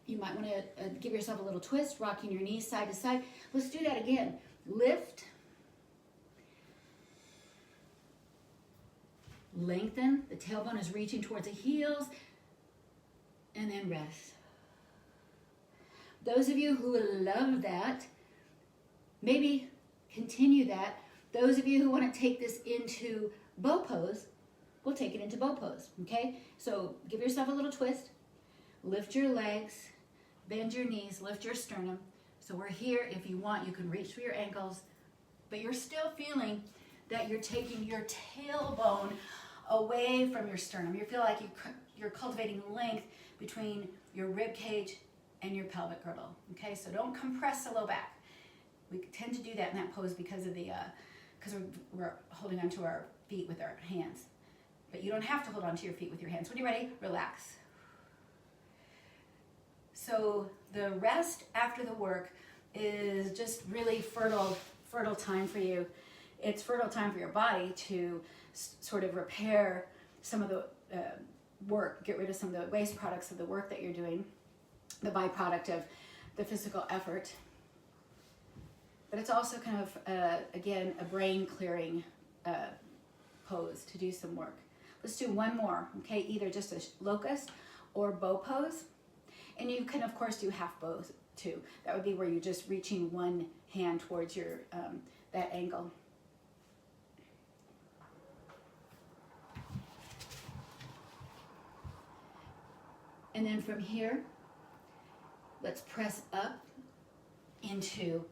You might want to give yourself a little twist, rocking your knees side to side. Let's do that again. Lift. Lengthen. The tailbone is reaching towards the heels. And then rest. Those of you who love that, maybe continue that. Those of you who want to take this into bow pose, we'll take it into bow pose, okay? So give yourself a little twist. Lift your legs, bend your knees, lift your sternum. So we're here. If you want, you can reach for your ankles, but you're still feeling that you're taking your tailbone away from your sternum. You feel like you're cultivating length between your rib cage and your pelvic girdle, okay? So don't compress the low back. We tend to do that in that pose because we're holding onto our feet with our hands. But you don't have to hold onto your feet with your hands. When you're ready, relax. So the rest after the work is just really fertile time for you. It's fertile time for your body to sort of repair some of the work, get rid of some of the waste products of the work that you're doing, the byproduct of the physical effort. But it's also kind of, again, a brain clearing pose to do some work. Let's do one more, okay? Either just a locust or bow pose. And you can, of course, do half bows too. That would be where you're just reaching one hand towards your that angle. And then from here, let's press up into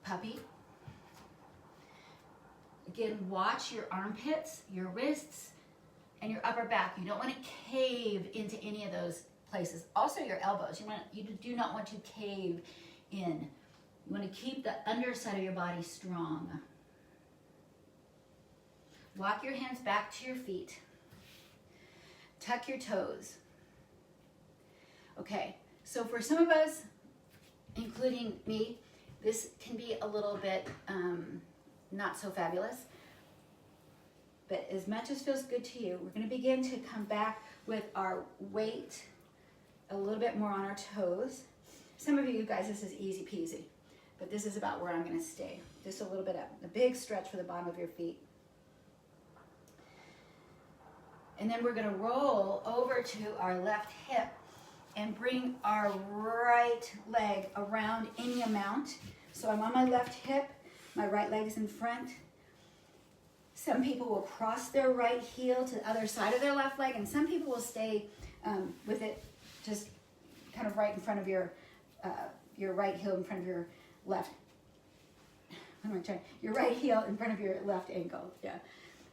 puppy. Again, watch your armpits, your wrists, and your upper back. You don't want to cave into any of those places. Also your elbows. You do not want to cave in. You want to keep the underside of your body strong. Walk your hands back to your feet. Tuck your toes. Okay, so for some of us, including me, this can be a little bit not so fabulous. but as much as feels good to you, we're going to begin to come back with our weight a little bit more on our toes. Some of you guys, this is easy peasy, but this is about where I'm going to stay. Just a little bit up, a big stretch for the bottom of your feet. And then we're going to roll over to our left hip and bring our right leg around any amount. So I'm on my left hip, my right leg is in front. Some people will cross their right heel to the other side of their left leg, and some people will stay with it just kind of right in front of your right heel in front of your left. What am I trying? Your right heel in front of your left ankle. Yeah.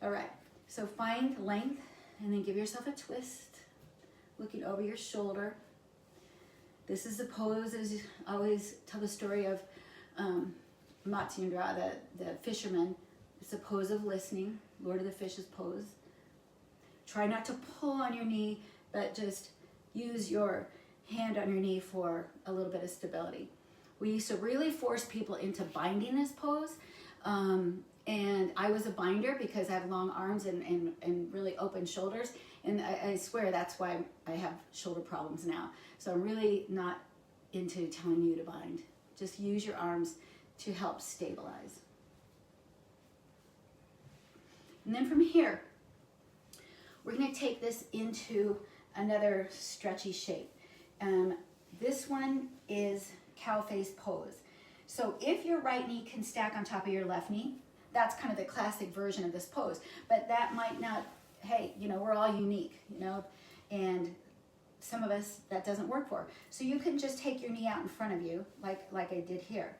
All right. So find length, and then give yourself a twist, looking over your shoulder. This is the pose, as I always tell the story of Matsyendra, the fisherman. It's a pose of listening, Lord of the Fishes pose. Try not to pull on your knee, but just use your hand on your knee for a little bit of stability. We used to really force people into binding this pose. And I was a binder because I have long arms and really open shoulders. And I swear that's why I have shoulder problems now. So I'm really not into telling you to bind. Just use your arms to help stabilize. And then from here, we're going to take this into another stretchy shape. This one is cow face pose. So if your right knee can stack on top of your left knee, that's kind of the classic version of this pose. But that might not, hey, we're all unique, and some of us that doesn't work for. So you can just take your knee out in front of you, like I did here.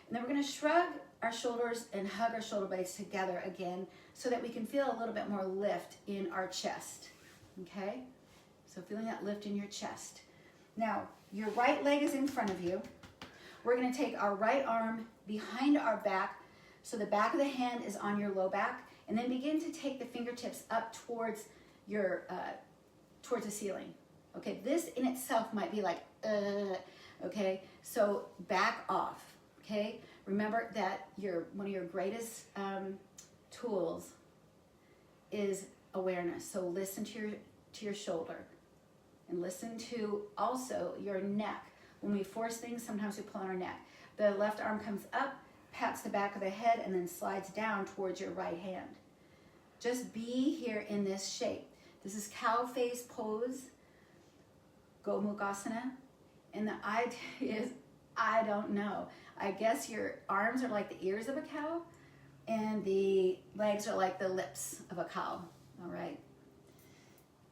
And then we're going to shrug our shoulders and hug our shoulder blades together again so that we can feel a little bit more lift in our chest, okay? So feeling that lift in your chest. Now, your right leg is in front of you. We're going to take our right arm behind our back so the back of the hand is on your low back, and then begin to take the fingertips up towards your towards the ceiling. Okay, this in itself might be like, okay? So back off, okay? Remember that one of your greatest tools is awareness. So listen to your shoulder, and listen to also your neck. When we force things, sometimes we pull on our neck. The left arm comes up, pats the back of the head, and then slides down towards your right hand. Just be here in this shape. This is cow face pose, Gomukhasana. And the idea is, I don't know. I guess your arms are like the ears of a cow, and the legs are like the lips of a cow, all right?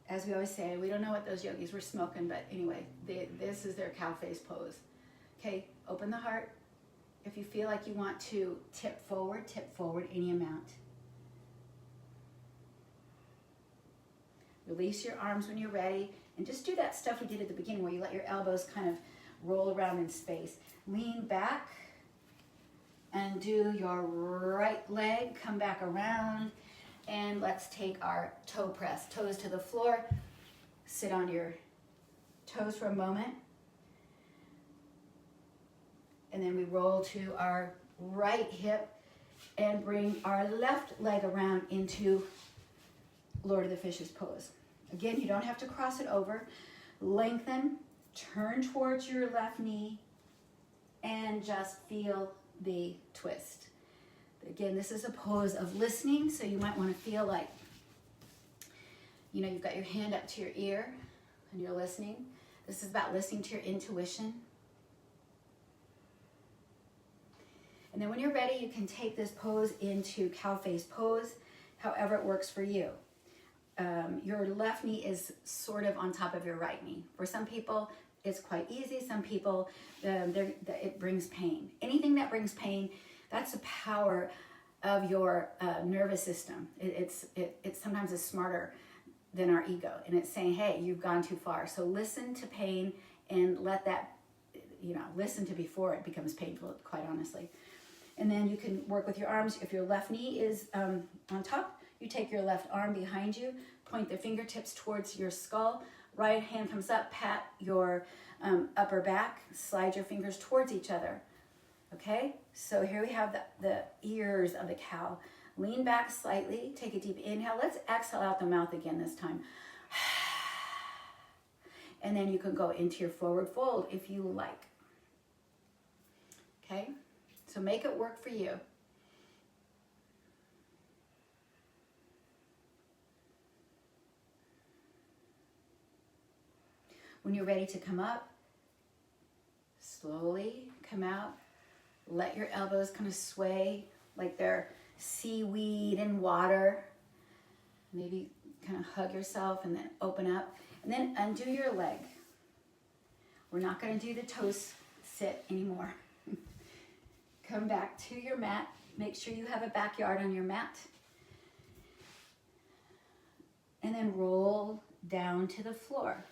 As we always say, we don't know what those yogis were smoking, but anyway, this is their cow face pose. Okay, open the heart. If you feel like you want to tip forward any amount. Release your arms when you're ready, and just do that stuff we did at the beginning where you let your elbows kind of roll around in space. Lean back and do your right leg, come back around, and let's take our toe press, toes to the floor. Sit on your toes for a moment. And then we roll to our right hip and bring our left leg around into Lord of the Fishes pose. Again, you don't have to cross it over. Lengthen, turn towards your left knee, and just feel the twist. Again, this is a pose of listening, so you might want to feel like, you've got your hand up to your ear and you're listening. This is about listening to your intuition. And then when you're ready, you can take this pose into cow face pose, however it works for you. Your left knee is sort of on top of your right knee. For some people, it's quite easy. Some people, it brings pain. Anything that brings pain, that's the power of your nervous system. It sometimes is smarter than our ego, and it's saying, hey, you've gone too far. So listen to pain and let that, listen to before it becomes painful, quite honestly. And then you can work with your arms. If your left knee is on top, you take your left arm behind you, point the fingertips towards your skull, right hand comes up, pat your upper back, slide your fingers towards each other. Okay, so here we have the ears of the cow. Lean back slightly. Take a deep inhale. Let's exhale out the mouth again this time. And then you can go into your forward fold if you like. Okay? So make it work for you. When you're ready to come up, slowly come out. Let your elbows kind of sway like they're seaweed in water. Maybe kind of hug yourself and then open up. And then undo your leg. We're not going to do the toes sit anymore. Come back to your mat. Make sure you have a backyard on your mat. And then roll down to the floor.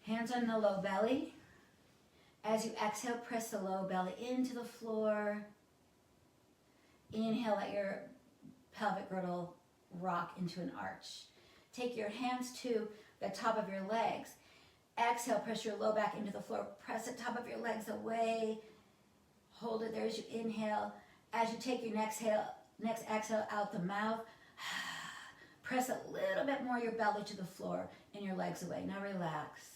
Hands on the low belly. As you exhale, press the low belly into the floor. Inhale, let your pelvic girdle rock into an arch. Take your hands to the top of your legs. Exhale, press your low back into the floor. Press the top of your legs away. Hold it there as you inhale. As you take your next exhale out the mouth, press a little bit more your belly to the floor and your legs away. Now relax.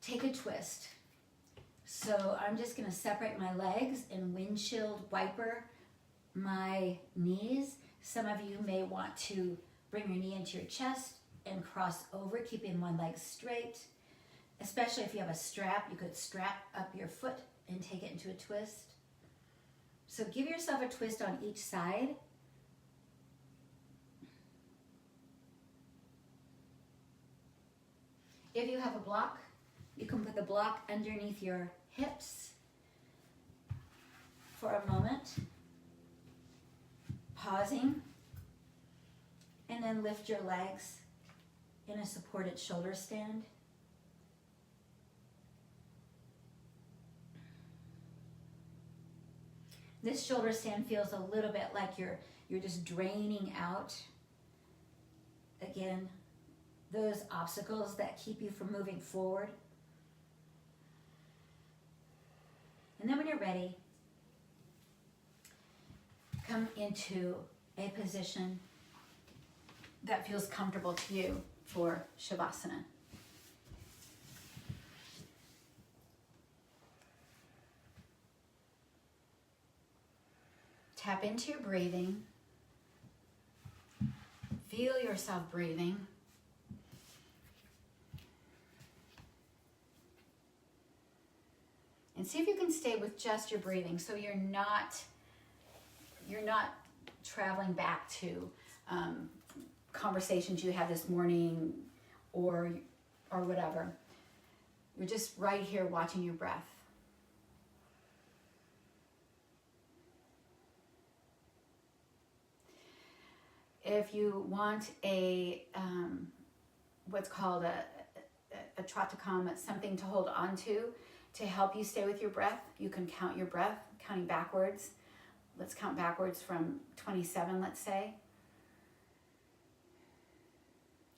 Take a twist. So I'm just going to separate my legs and windshield wiper my knees. Some of you may want to bring your knee into your chest and cross over, keeping one leg straight. Especially if you have a strap, you could strap up your foot and take it into a twist. So give yourself a twist on each side. If you have a block, you can put the block underneath your hips for a moment, pausing, and then lift your legs in a supported shoulder stand. This shoulder stand feels a little bit like you're just draining out, again, those obstacles that keep you from moving forward. And then when you're ready, come into a position that feels comfortable to you for Shavasana. Tap into your breathing. Feel yourself breathing. And see if you can stay with just your breathing, so you're not traveling back to conversations you had this morning or whatever. You're just right here watching your breath. If you want a what's called a tratakam, something to hold on to help you stay with your breath, you can count your breath, counting backwards. Let's count backwards from 27, let's say.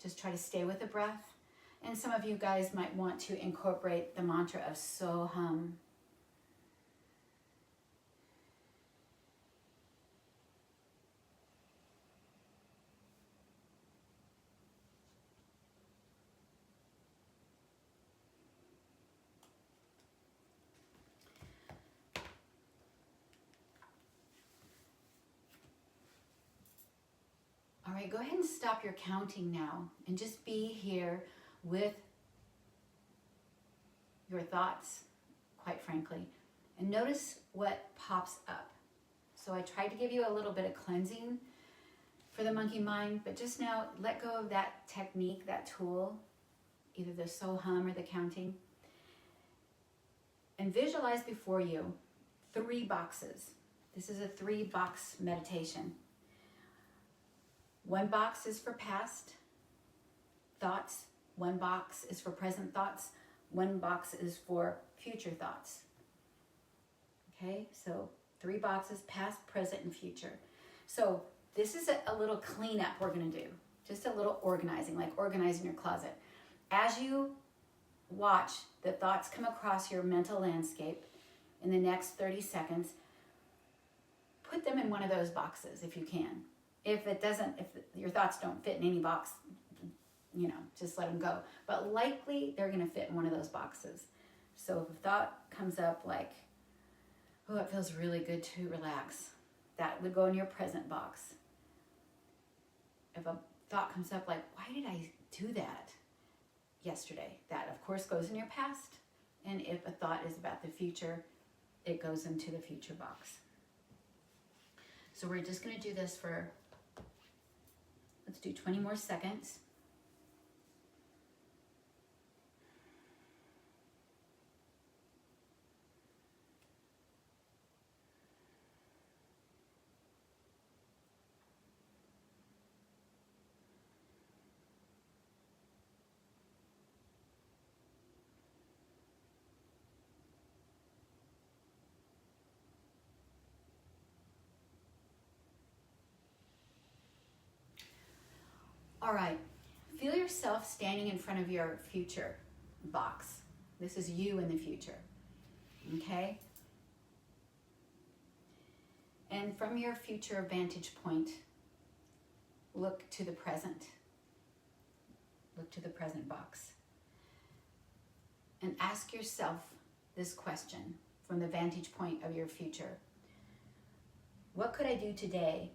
Just try to stay with the breath. And some of you guys might want to incorporate the mantra of Soham. All right, go ahead and stop your counting now and just be here with your thoughts, quite frankly, and notice what pops up. So I tried to give you a little bit of cleansing for the monkey mind, but just now let go of that technique, that tool, either the Soham or the counting, and visualize before you 3 boxes. This is a 3-box meditation. 1 box is for past thoughts. 1 box is for present thoughts. 1 box is for future thoughts. Okay, so 3 boxes, past, present, and future. So this is a little cleanup we're going to do. Just a little organizing, like organizing your closet. As you watch the thoughts come across your mental landscape in the next 30 seconds, put them in one of those boxes if you can. If your thoughts don't fit in any box, just let them go. But likely they're going to fit in one of those boxes. So if a thought comes up like, oh, it feels really good to relax, that would go in your present box. If a thought comes up like, why did I do that yesterday? That, of course, goes in your past. And if a thought is about the future, it goes into the future box. So we're just going to do this for, let's do 20 more seconds. All right, feel yourself standing in front of your future box. This is you in the future, okay? And from your future vantage point, look to the present. Look to the present box. And ask yourself this question from the vantage point of your future. What could I do today?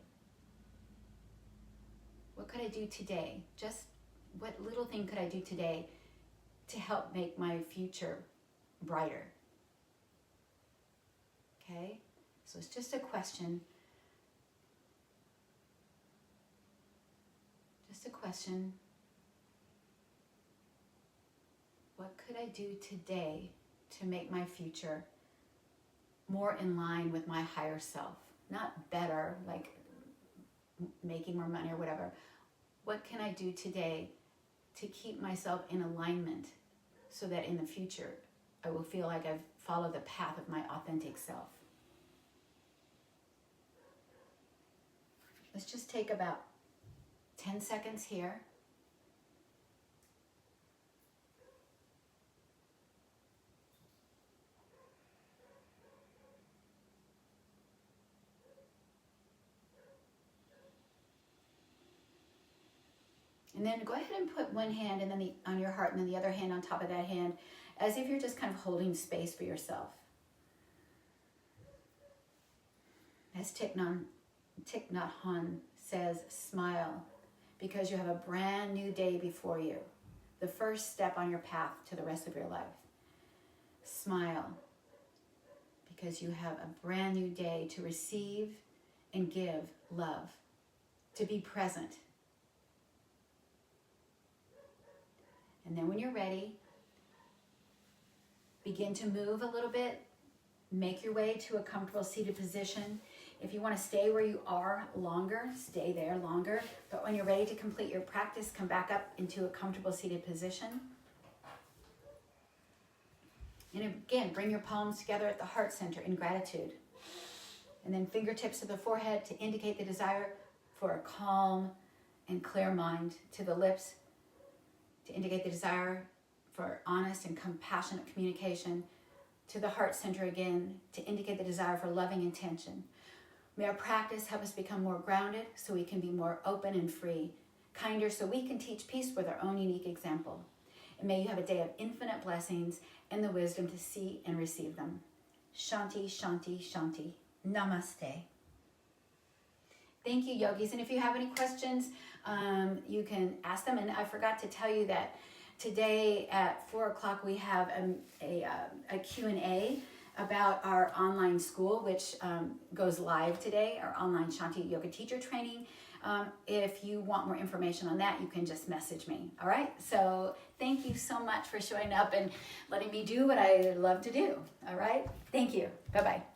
What could I do today? Just what little thing could I do today to help make my future brighter? Okay? So it's just a question. Just a question. What could I do today to make my future more in line with my higher self? Not better, like making more money or whatever. What can I do today to keep myself in alignment so that in the future I will feel like I've followed the path of my authentic self? Let's just take about 10 seconds here. And then go ahead and put one hand and then on your heart and then the other hand on top of that hand, as if you're just kind of holding space for yourself. As Thich Nhat Hanh says, smile, because you have a brand new day before you. The first step on your path to the rest of your life. Smile, because you have a brand new day to receive and give love, to be present. And then when you're ready, begin to move a little bit. Make your way to a comfortable seated position. If you want to stay where you are longer, stay there longer. But when you're ready to complete your practice, come back up into a comfortable seated position. And again, bring your palms together at the heart center in gratitude. And then fingertips to the forehead to indicate the desire for a calm and clear mind. To the lips to indicate the desire for honest and compassionate communication. To the heart center again to indicate the desire for loving intention. May our practice help us become more grounded so we can be more open and free, kinder so we can teach peace with our own unique example. And may you have a day of infinite blessings and the wisdom to see and receive them. Shanti, Shanti, Shanti. Namaste. Thank you, yogis. And if you have any questions, you can ask them. And I forgot to tell you that today at 4 o'clock we have a Q&A about our online school, which goes live today, our online Shanti Yoga teacher training. If you want more information on that, you can just message me. All right? So thank you so much for showing up and letting me do what I love to do. All right? Thank you. Bye-bye.